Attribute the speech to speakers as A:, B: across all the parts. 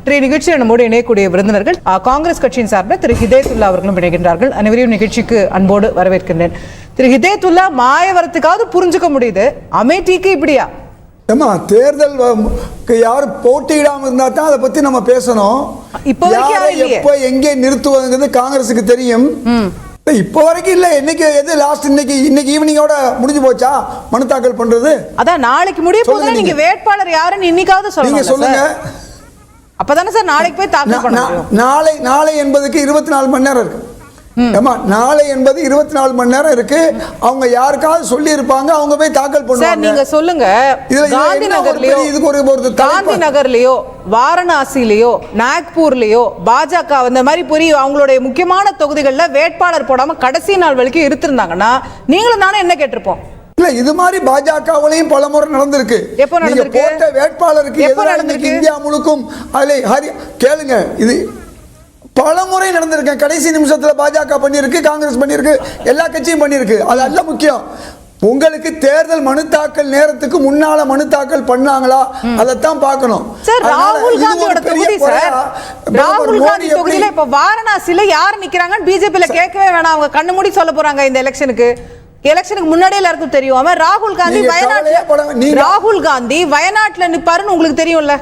A: இன்றைய நிகழ்ச்சியில் நம்மோடு இணையக்கூடிய விருந்தினர்கள் காங்கிரஸ் கட்சியின் சார்பில் திரு ஹிதயத்துல்லா அவர்களும் இணைகின்றார்கள். அனைவரையும் நிகழ்ச்சிக்கு அன்போடு வரவேற்கின்றேன். திரு ஹிதயத்துல்லா, மாயவரத்துக்காவது புரிஞ்சுக்க முடியுது, அமேட்டிக்கு இப்படியா?
B: ஏமா, தேர்தல் யாரும் போட்டியிடாம இருந்தா தான் அதை பத்தி நம்ம பேசணும். எப்ப எங்கே நிறுத்துவதுங்கிறது காங்கிரஸுக்கு தெரியும். இப்ப வரைக்கும் இல்ல. இன்னைக்கு எது லாஸ்ட்? இன்னைக்கு ஈவினிங்கோட முடிஞ்சு போச்சா மனு தாக்கல் பண்றது?
A: அதான் நாளைக்கு முடிய போகுது. நீங்க வேட்பாளர் யாருன்னு இன்னைக்காவது சொல்லுங்க. அப்பதானே சார் நாளைக்கு போய் தாக்கல் பண்ண முடியும்.
B: நாளை என்பதுக்கு 24 மணி நேரம் இருக்கு. நாளை என்பது 24 மணி நேரம் இருக்கு. அவங்க யாருக்காவது சொல்லி இருப்பாங்க, அவங்க போய் தாக்கல் பண்ணுவாங்க.
A: நீங்க சொல்லுங்க, காந்தி நகர்லயோ வாரணாசிலயோ நாக்பூர்லயோ பாஜக அந்த மாதிரி புரிய அவங்களுடைய முக்கியமான தொகுதிகளில் வேட்பாளர் போடாம கடைசி நாள் வரைக்கும் இருந்திருந்தாங்கன்னா நீங்களும் தானே என்ன கேட்டிருப்போம்?
B: இல்ல, இது மாதிரி பாஜகவிலையும் பல முறை நடந்திருக்கு.
A: எப்போ நடந்திருக்கு?
B: போட்ட வேட்பாளருக்கு எதிராக இந்தியா முழுக்கும் கேளுங்க, இது பல முறை நடந்திருக்கேன். கடைசி நிமிஷத்துல பாஜக பண்ணிருக்கு, காங்கிரஸ் பண்ணிருக்கு, எல்லா கட்சியும் பண்ணிருக்கு. அது அல்ல முக்கியம். உங்களுக்கு தேர்தல் மனு தாக்கல் நேரத்துக்கு முன்னால மனு தாக்கல் பண்ணாங்களா, அதைத்தான் பார்க்கணும்.
A: ராகுல் காந்தியோட தொகுதி சார், ராகுல் காந்தி தொகுதியில இப்ப வாரணாசியில யார் நிக்கிறாங்கன்னு பிஜேபியில கேட்கவே வேணாம். அவங்க கண்ணு மூடி சொல்ல போறாங்க. இந்த எலெக்ஷனுக்கு முன்னாடி எல்லாருக்கும் தெரியும். ராகுல் காந்தி வயநாட்டுல நிப்பாருன்னு உங்களுக்கு தெரியும்ல,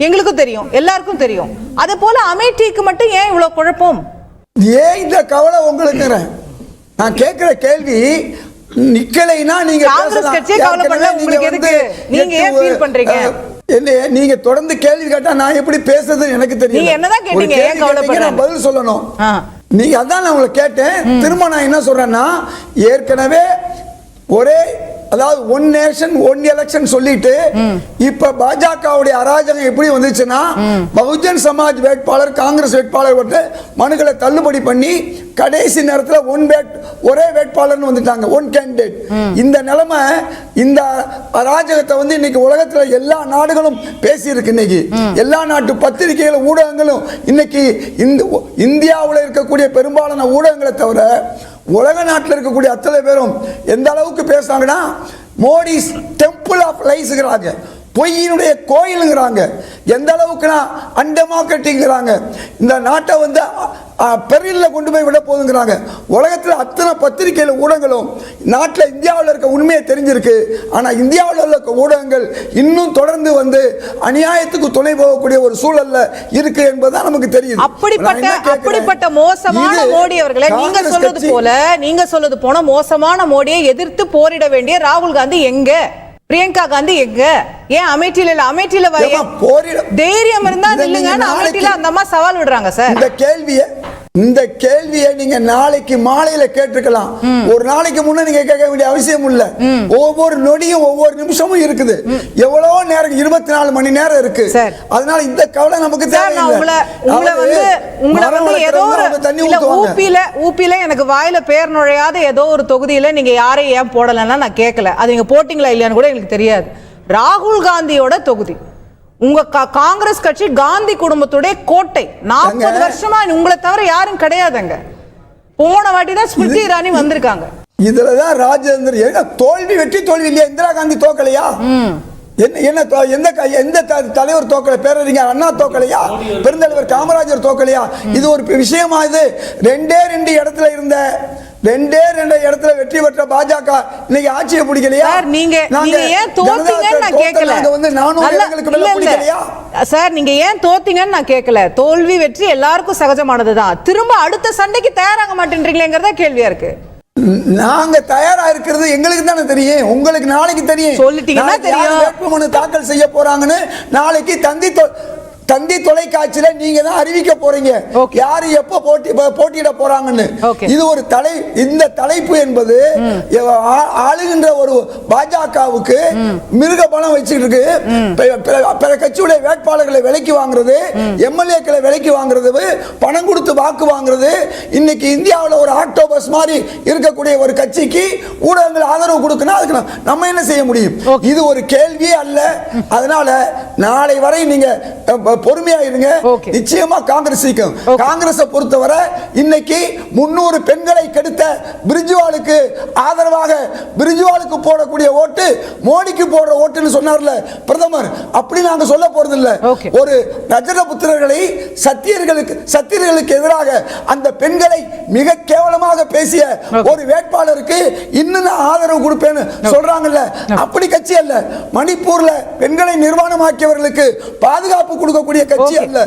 A: எங்களுக்கும் தெரியும், எல்லாருக்கும் தெரியும். அதே போல அமேட்டிக்கு மட்டும் ஏன் இவ்வளவு குழப்பம்?
B: ஏன் இந்த கவலை உங்களுக்கு? நான் கேட்கிற கேள்வி, நிக்கலைனா நீங்க
A: காங்கிரஸ் கட்சியே கவலைப்படல, உங்களுக்கு எதுக்கு? நீங்க ஏன் ஃபீல் பண்றீங்க?
B: என்ன நீங்க தொடர்ந்து கேள்வி கேட்டா நான் எப்படி பேசுறது எனக்கு தெரியும்.
A: நீங்க என்னதான் கேட்டீங்க? ஏன் கவலைப்படுறீங்க?
B: நான் பதில் சொல்லணும். நீங்க அதான் நான் உங்களை கேட்டேன். திரும்ப நான் என்ன சொல்றேன்னா, ஏற்கனவே ஒரே, அதாவது ஒன் நேஷன் ஒன் எலெக்ஷன் சொல்லிட்டு இப்ப பாஜகவுடைய அராஜகம் எப்படி வந்துச்சுன்னா, பகுஜன் சமாஜ் வேட்பாளர் காங்கிரஸ் வேட்பாளர் மனுக்களை தள்ளுபடி பண்ணி கடைசி நேரத்தில் ஒரே வேட்பாளர்னு வந்துட்டாங்க, ஒன் கேண்டிடேட். இந்த நிலைமை, இந்த அராஜகத்தை வந்து இன்னைக்கு உலகத்தில் எல்லா நாடுகளும் பேசியிருக்கு. இன்னைக்கு எல்லா நாட்டு பத்திரிகைகளும் ஊடகங்களும் இன்னைக்கு இந்தியாவில் இருக்கக்கூடிய பெரும்பாலான ஊடகங்களை தவிர உலக நாட்டில் இருக்கக்கூடிய அத்தனை பேரும் எந்த அளவுக்கு பேசுறாங்கன்னா, மோடி டெம்பிள் ஆஃப் லைஸ்ங்கிறாங்க, பொய்யினுடைய கோயிலுங்கிறாங்க. எந்த அளவுக்குனா அன்டெமோக்ராட்டிக்ங்கிறாங்க, இந்த நாட்டை வந்து பெரில்ல கொண்டு போய் விட போதுங்கிறாங்க. உலகத்தில் அத்தனை பத்திரிகைகள் ஊடகங்களும் நாட்டில் இந்தியாவில் இருக்க உண்மையை தெரிஞ்சிருக்கு. ஆனால் இந்தியாவில் இருக்க ஊடகங்கள் இன்னும் தொடர்ந்து வந்து அநியாயத்துக்கு துணை போகக்கூடிய ஒரு சூழல்ல இருக்கு என்பதுதான் நமக்கு தெரியும்.
A: அப்படிப்பட்ட மோசமான மோடி அவர்களை நீங்க சொல்றது போல மோசமான மோடியை எதிர்த்து போரிட வேண்டிய ராகுல் காந்தி எங்க? பிரியங்கா காந்தி எங்க? ஏன் அமேட்டியில தைரியம் இருந்தா இல்லைங்க, அமேட்டியில அந்த அம்மா சவால் விடுறாங்க சார்.
B: இந்த கேள்வியை நீங்க நாளைக்கு மாலையில கேட்டுக்கலாம். ஒரு நாளைக்கு முன்ன நீங்க கேட்க வேண்டிய அவசியம் இல்ல. ஒவ்வொரு நொடியும் ஒவ்வொரு நிமிஷமும் இருக்குது. எவ்வளவு நேரம்? 24 மணி நேரம் இருக்கு. அதனால இந்த கவலை நமக்கு
A: ஊப்பில எனக்கு வாயில பேர் நுழையாத ஏதோ ஒரு தொகுதியில நீங்க யாரையும் ஏன் போடலன்னா நான் கேட்கல. அது நீங்க போட்டீங்களா இல்லையான்னு கூட எனக்கு தெரியாது. ராகுல் காந்தியோட தொகுதி, உங்க காங்கிரஸ் கட்சி காந்தி குடும்பத்துடைய கோட்டை. 40 வருஷமா உங்களை தவிர யாரும் கிடையாதுங்க. போன வாட்டி தான் ஸ்மிருதி இரானி வந்திருக்காங்க.
B: இதுலதான் ராஜேந்திர தோல்வி வெற்றி தோல்வி இல்லையா? இந்திரா காந்தி தோக்கலையா? எந்த தலைவர் தோக்கல? பேரறிஞர் அண்ணா தோக்கலையா? பெருந்தலைவர் காமராஜர் தோக்கலையா? இது ஒரு விஷயமா? இது ரெண்டே இடத்துல இருந்த இடத்துல வெற்றி பெற்ற பாஜக இன்னைக்கு ஆட்சியை பிடிக்கலையா?
A: நீங்க ஏன் தோத்தீங்கன்னு நான் கேட்கல. சார், நீங்க ஏன் தோத்தீங்கன்னு நான் கேட்கல. தோல்வி வெற்றி எல்லாருக்கும் சகஜமானதுதான். திரும்ப அடுத்த சண்டைக்கு தயாராக மாட்டேன்றீங்களேங்கிறதா கேள்வியா இருக்கு.
B: நாங்க தயாரா இருக்கிறது எங்களுக்கு தானே தெரியும், உங்களுக்கு நாளைக்கு தெரியும்.
A: சொல்லிட்டீங்கன்னா தெரியும்.
B: வேட்புமனு தாக்கல் செய்ய போறாங்கன்னு நாளைக்கு தந்தி தொலைக்காட்சியில நீங்க தான் அறிவிக்க போறீங்க யாரு எப்ப போட்டியிட போறாங்கன்னு. இது ஒரு இந்த தலைப்பு என்பது ஆளுகின்ற ஒரு பாஜகவுக்கு மிருக பணம் வச்சுட்டு இருக்கு. பிற கட்சியுடைய வேட்பாளர்களை விலைக்கு வாங்குறது, எம்எல்ஏக்களை விலைக்கு வாங்குறது, பணம் கொடுத்து வாக்கு வாங்குறது. இன்னைக்கு இந்தியாவில் ஒரு ஆக்டோபஸ் மாதிரி இருக்கக்கூடிய ஒரு கட்சிக்கு ஊடகங்கள் ஆதரவு கொடுக்கணும். அதுக்கு நம்ம என்ன செய்ய முடியும்? இது ஒரு கேள்வியே அல்ல. அதனால நாளை வரை நீங்க பொறுமையா இருங்க. நிச்சயமா காங்கிரஸ் ஜெயிக்கும். காங்கிரஸை பொறுத்தவரை இன்னைக்கு 300 பெண்களை கெடுத்த பிரிஜ்வாலுக்கு ஆதரவாக பிரிஜ்வாலுக்கு போடக்கூடிய ஓட்டு மோடிக்கு போடுற ஓட்டுன்னு சொன்னார்ல பிரதமர், அப்படி நாங்க சொல்ல போறது இல்ல. ஒரு ரஜதபுத்திரர்களை சத்தியர்களுக்கு எதிராக அந்த பெண்களை மிக கேவலமாக பேசிய ஒரு வேட்பாளருக்கு இன்னும் ஆதரவு கொடுப்பேன்னு சொல்றாங்கல்ல, அப்படி கட்சி அல்ல. மணிப்பூர்ல பெண்களை நிர்வாணமாக்கியவர்களுக்கு பாதுகாப்பு கொடுக்கக்கூடிய கட்சி அல்ல.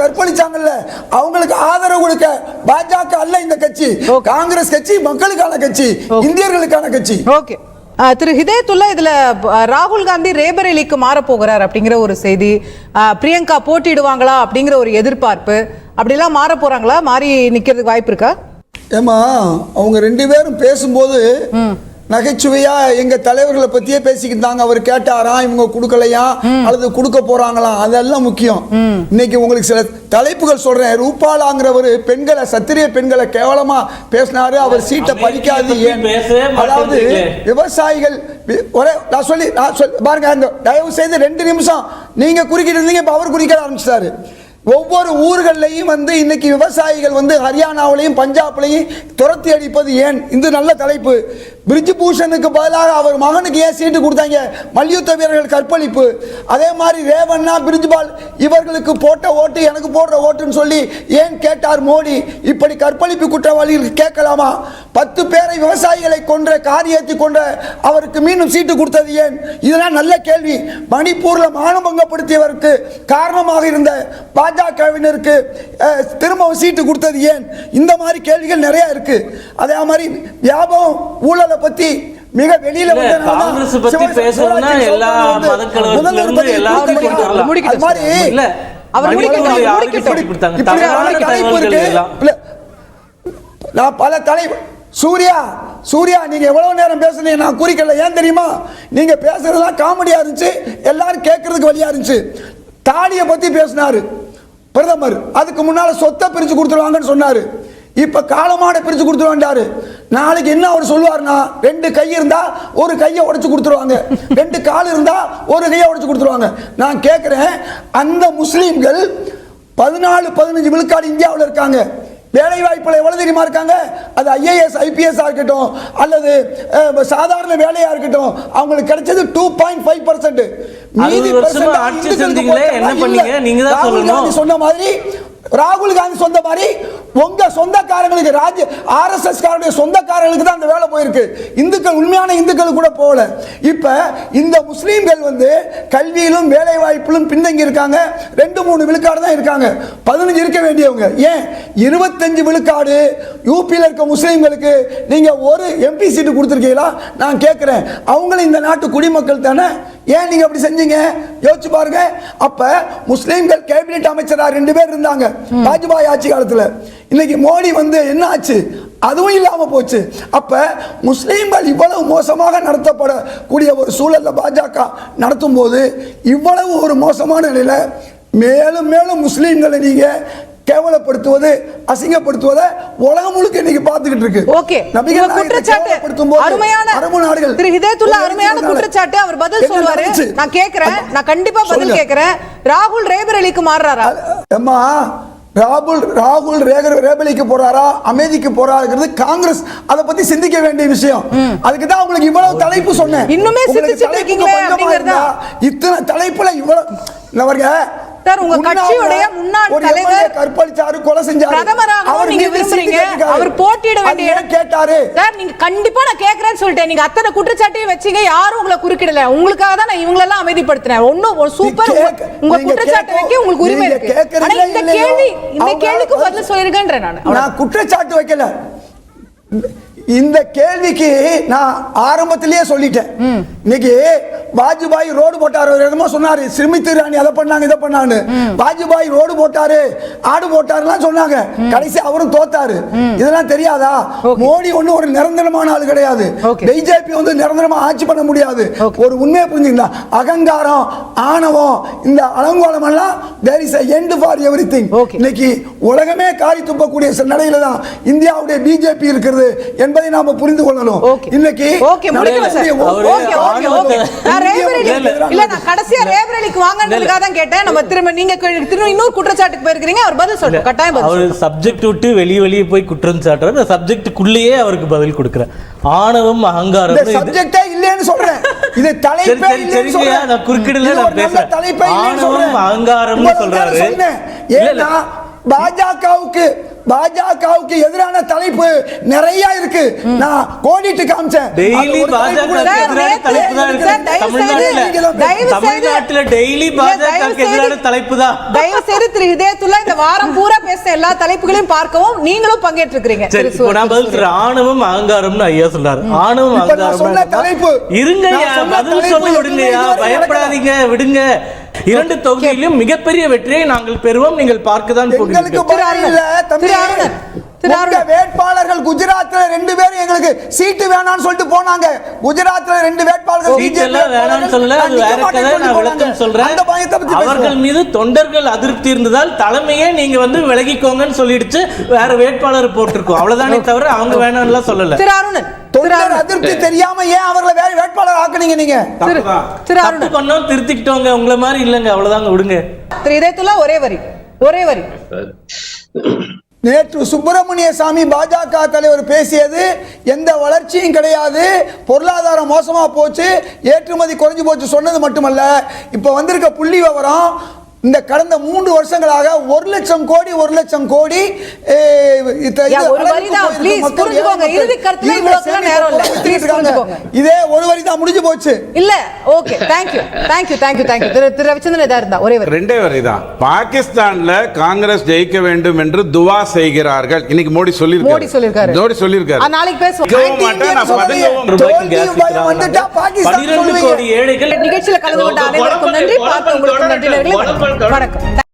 B: கற்பழிச்சாங்கல்ல, அவங்களுக்கு ஆதரவு கொடுக்க பாஜக அல்ல இந்த கட்சி. காங்கிரஸ் கட்சி மக்களுக்கான கட்சி, இந்தியர்களுக்கான கட்சி.
A: ஓகே திரு ஹிதயத்துல்லா, இதுல ராகுல் காந்தி ரேபரேலிக்கு மாற போகிறார் அப்படிங்கிற ஒரு செய்தி, பிரியங்கா போட்டிடுவாங்களா அப்படிங்கிற ஒரு எதிர்பார்ப்பு, அப்படிலாம் மாற போறாங்களா? மாறி நிக்கிறதுக்கு வாய்ப்பு இருக்கா?
B: ஏமா அவங்க 2 பேரும் பேசும்போது நகைச்சுவையா எங்க தலைவர்களை பத்தியே பேசிக்கிட்டாங்க. அவர் கேட்டாரா, இவங்க கொடுக்கலையா அல்லது கொடுக்க போறாங்களா, அதெல்லாம் முக்கியம். இன்னைக்கு உங்களுக்கு சில தலைப்புகள் சொல்றேன். ரூபாலாங்கிறவர் பெண்களை, சத்திரிய பெண்களை கேவலமா பேசினாரு. அவர் சீட்டை பறிக்காது ஏன்? அதாவது விவசாயிகள் நான் சொல்லி பாருங்க, தயவு செய்து 2 நிமிஷம் நீங்க குறுக்கிட்டு இருந்தீங்க, இப்ப அவர் குறுக்கிட ஆரம்பிச்சாரு. ஒவ்வொரு ஊர்களையும் இன்னைக்கு விவசாயிகள் ஹரியானாவிலையும் பஞ்சாப்லையும் துரத்தி அடிப்பது ஏன்? இது நல்ல தலைப்பு. பிரிஜ் பூஷனுக்கு பதிலாக அவர் மகனுக்கு ஏன் சீட்டு கொடுத்தாங்க? மல்யுத்த வீரர்கள் கற்பழிப்பு. அதே மாதிரி ரேவண்ணா, பிரிஜ்பால் இவர்களுக்கு போட்ட ஓட்டு எனக்கு போடுற ஓட்டுன்னு சொல்லி ஏன் கேட்டார் மோடி? இப்படி கற்பழிப்பு குற்றவாளிகளுக்கு கேட்கலாமா? 10 பேரை விவசாயிகளை கொன்ற, காரியத்தை கொன்ற அவருக்கு மீண்டும் சீட்டு கொடுத்தது ஏன்? இதெல்லாம் நல்ல கேள்வி. மணிப்பூர்ல மானபங்கப்படுத்தியவருக்கு காரணமாக இருந்த பாஜகவினருக்கு திரும்பவும் சீட்டு கொடுத்தது ஏன்? இந்த மாதிரி கேள்விகள் நிறைய இருக்கு. அதே மாதிரி வியாபம் ஊழலை பத்தி மிக வெளியில
C: காங்கிரஸ் பத்தி பேசணும்னா எல்லா மதக்கலவரத்திலிருந்து
B: நான் பல தலைவர் சூர்யா நீங்க எவ்வளவு நேரம் பேசுனீங்க, நான் குறிக்கல. ஏன் தெரியுமா? நீங்க பேசுறதெல்லாம் காமெடியா இருந்துச்சு, எல்லாரும் கேட்கறதுக்கு வழியா இருந்துச்சு. தாலியை பத்தி பேசினாரு பிரதமர், அதுக்கு முன்னால சொத்தை பிரிச்சு கொடுத்துருவாங்கன்னு சொன்னாரு. இப்ப காலமாட பிரிச்சு கொடுத்துருவாண்டாரு. நாளைக்கு என்ன அவர் சொல்லுவாருன்னா, 2 கை இருந்தா ஒரு கையை உடைச்சு கொடுத்துருவாங்க, 2 கால் இருந்தா ஒரு கையை உடைச்சு கொடுத்துருவாங்க. நான் கேட்கிறேன், அந்த முஸ்லீம்கள் 14-15 விழுக்காடு இந்தியாவில் இருக்காங்க. வேலை வாய்ப்புல எவ்வளவு தெரியுமா இருக்காங்க? அது IAS IPS இருக்கட்டும் அல்லது சாதாரண வேலையா இருக்கட்டும், அவங்களுக்கு கிடைச்சது 2.5%. மீதி சொன்ன மாதிரி ராகுல் காந்தி சொந்த மாதிரி உங்க சொந்தக்காரங்களுக்கு, RSS காரனுடைய சொந்தக்காரங்களுக்கு தான் அந்த வேலை போயிருக்கு. இந்துக்கள், உண்மையான இந்துக்கள் கூட போகல. இப்ப இந்த முஸ்லீம்கள் கல்வியிலும் வேலை வாய்ப்பிலும் பின்தங்கி இருக்காங்க. 2-3 விழுக்காடு தான் இருக்காங்க. 15 இருக்க வேண்டியவங்க ஏன் 25 விழுக்காடு யூபியில் இருக்க முஸ்லீம்களுக்கு நீங்க ஒரு MP சீட்டு கொடுத்துருக்கீங்களா? நான் கேட்கிறேன். அவங்களும் இந்த நாட்டு குடிமக்கள் தானே, ஏன் நீங்க அப்படி செஞ்சீங்க? யோசிச்சு பாருங்க. அப்ப முஸ்லீம்கள் கேபினெட் அமைச்சரா 2 பேர் இருந்தாங்க வாஜ்பாய் ஆட்சி காலத்துல. இன்னைக்கு மோடி என்ன ஆச்சு? அதுவும் இல்லாம போச்சு. அப்ப முஸ்லீம்கள் இவ்வளவு மோசமாக நடத்தப்படக்கூடிய ஒரு சூழல்ல பாஜக நடத்தும் போது, இவ்வளவு ஒரு மோசமான நிலையில மேலும் மேலும் முஸ்லீம்களை நீங்க கேவலப்படுத்துவது, அசிங்கப்படுத்துவதை உலகம் முழுக்க இன்னைக்கு பார்த்துக்கிட்டு இருக்கு.
A: ஓகே, அரபு நாடுகள் திரு ஹிதயத்துல்லா அருமையான குற்றச்சாட்டு. அவர் பதில் சொல்வாரு. நான் கேக்குறேன், நான் கண்டிப்பா பதில் கேக்குறேன். ராகுல் ரேபரேலிக்கு மாறுறாரா?
B: அம்மா, ராகுல் ரேபரேலிக்கு போறாரா, அமைதிக்கு போறாருங்கிறது காங்கிரஸ் அதை பத்தி சிந்திக்க வேண்டிய விஷயம். அதுக்கு தான் உங்களுக்கு இவ்வளவு தலைப்பு சொன்னேன்.
A: இன்னுமே சிந்திச்சிட்டு இருக்கீங்களே அப்படிங்கறதா?
B: இத்தனை தலைப்புல இவ்வளவு
A: சார், உங்க கட்சியுடைய முன்னாள் தலைவர்
B: கற்பழிச்சாரு, கொலை செஞ்சாரு,
A: பிரதமராக நீங்க விரும்புறீங்க, அவர் போட்டியிட வேண்டிய இடம் கேட்டாரு. சார், நீங்க கண்டிப்பா நான் கேக்குறேன்னு சொல்லிட்டேன். நீங்க அத்தனை குற்றச்சாட்டையும் வச்சீங்க, யாரும் உங்களை குறுக்கிடல. உங்களுக்காக தான் நான் இவங்க எல்லாம் அமைதிப்படுத்தினேன். ஒன்னும் சூப்பர், உங்க குற்றச்சாட்டு வைக்க உங்களுக்கு உரிமை இருக்கு. ஆனா இந்த கேள்விக்கு பதில் சொல்லிருக்கேன்றேன்.
B: நான் குற்றச்சாட்டு வைக்கல. இந்த கேள்விக்கு நான் ஆரம்பத்திலேயே சொல்லிட்டேன். இன்னைக்கு வாஜ்பாய் ரோடு போட்டாரு, என்னமோ சொன்னாரு, ஸ்மிருதி இரானி அதை பண்ணாங்க இதை பண்ணாங்க. வாஜ்பாய் ரோடு போட்டாரு, ஆடு போட்டாருலாம் சொன்னாங்க. கடைசி அவரும் தோத்தாரு. இதெல்லாம் தெரியாதா? மோடி ஒண்ணு ஒரு நிரந்தரமான ஆள் கிடையாது. பிஜேபி நிரந்தரமா ஆட்சி பண்ண முடியாது. ஒரு உண்மையை புரிஞ்சுங்களா? அகங்காரம், ஆணவம், இந்த அலங்கோலம் எல்லாம் there is a end for everything. இன்னைக்கு உலகமே காரி துப்பக்கூடிய நிலையில தான் இந்தியாவுடைய பிஜேபி இருக்கிறது என்பதை நாம புரிந்து கொள்ளணும். இன்னைக்கு
A: நான் ரேபரேலி இல்ல நான் கடைசியா ரேபரேலிக்கு வாங்கன்றதுக்காக தான் கேட்டேன். நம்ம நீங்க திரும்ப இன்னொரு குற்றச்சாட்டுக்கு போயிருக்கீங்க. அவர் பதில் சொல்லுங்க, கட்டாயம் பதில்.
C: அவர் சப்ஜெக்ட் விட்டு வெளியே போய் குற்றம் சாட்டுறாரு. அந்த சப்ஜெக்ட்டுக்குள்ளேயே அவருக்கு பதில் கொடுக்குறேன். ஆணவம் அகங்காரம்
B: சப்ஜெக்டே இல்லைன்னு சொல்றேன். இது தலைப்பே இல்லைன்னு சொல்றேன்.
C: நான் குறுக்கிடல, நான் பேசுறேன்.
B: தலைப்பே இல்லைன்னு சொல்றேன்.
C: ஆணவம் அகங்காரம்னு சொல்றாரு.
B: ஏன்னா பாஜகவுக்கு எதிரான தலைப்பு நிறைய இருக்கு. நான் கோடிட்டு காமிச்சேன்.
C: டெய்லி பாஜகவுக்கு எதிரான தலைப்பு தான் இருக்கு தமிழ்நாட்டுல. டெய்லி பாஜகவுக்கு எதிரான தலைப்பு தான்.
A: தயவு செய்து திரு இதயத்துல்லா இந்த வாரம் பூரா பேசின எல்லா தலைப்புகளையும் பார்க்கவும் நீங்களும் பங்கேற்று இருக்கீங்க.
C: சரி, இப்போ நான் பதில் சொல்றேன். ஆணவம் அகங்காரம்னு ஐயா சொல்றாரு. ஆணவம் அகங்காரம் இருங்கய்யா, பதில் சொல்ல விடுங்கய்யா, பயப்படாதீங்க, விடுங்க. 2 தொகுதியிலும் மிகப்பெரிய வெற்றியை நாங்கள் பெறுவோம். நீங்கள் பார்க்கதான்
B: வேட்பாளர்கள் குஜராத்ல 2 பேரும் எங்களுக்கு சீட்டு வேணாம்னு சொல்லிட்டு போனாங்க. குஜராத்ல 2 வேட்பாளர்கள்
C: வேணாம்னு சொல்லல, அது வேற கதை. நான் விளக்கம் சொல்றேன். அவர்கள் மீது தொண்டர்கள் அதிருப்தி இருந்ததால் தலைமையே நீங்க வந்து விலகிக்கோங்கன்னு சொல்லிடுச்சு. வேற வேட்பாளர் போட்டிருக்கோம், அவ்வளவுதானே தவிர அவங்க வேணாம்னு சொல்லல.
B: தொண்டர் அதிருப்தி தெரியாம ஏன் அவர்களை வேற வேட்பாளர் ஆக்குனீங்க? நீங்க
C: தப்பு பண்ணோம், திருத்திக்கிட்டோங்க. உங்களை மாதிரி இல்லங்க, அவ்வளவுதாங்க, விடுங்க.
A: திரு இதயத்துல்லா ஒரே வரி.
B: நேற்று சுப்பிரமணிய சாமி பாஜக தலைவர் பேசியது எந்த வளர்ச்சியும் கிடையாது, பொருளாதாரம் மோசமா போச்சு, ஏற்றுமதி குறைஞ்சு போச்சு சொன்னது மட்டுமல்ல, இப்ப வந்திருக்க புள்ளி விவரம் இந்த கடந்த 3 வருஷங்களாக 1 லட்சம் கோடி இதே ஒரு வரி தான் முடிஞ்சு போச்சு.
A: இல்ல, ஓகே, தேங்க்யூ. திரு ரவிச்சந்திரன் இதா இருந்தா ஒரே வரி.
D: 2 வரி தான். பாகிஸ்தான்ல காங்கிரஸ் ஜெயிக்க வேண்டும் என்று துவா செய்கிறார்கள். இன்னைக்கு மோடி சொல்லியிருக்காரு.
A: நாளைக்கு பேசுவோம்.
C: 12 கோடி ஏழைகள்
A: நிகழ்ச்சியில கலந்து கொண்ட அனைவருக்கும் நன்றி. பார்த்த உங்களுக்கு நன்றி. வணக்கம்.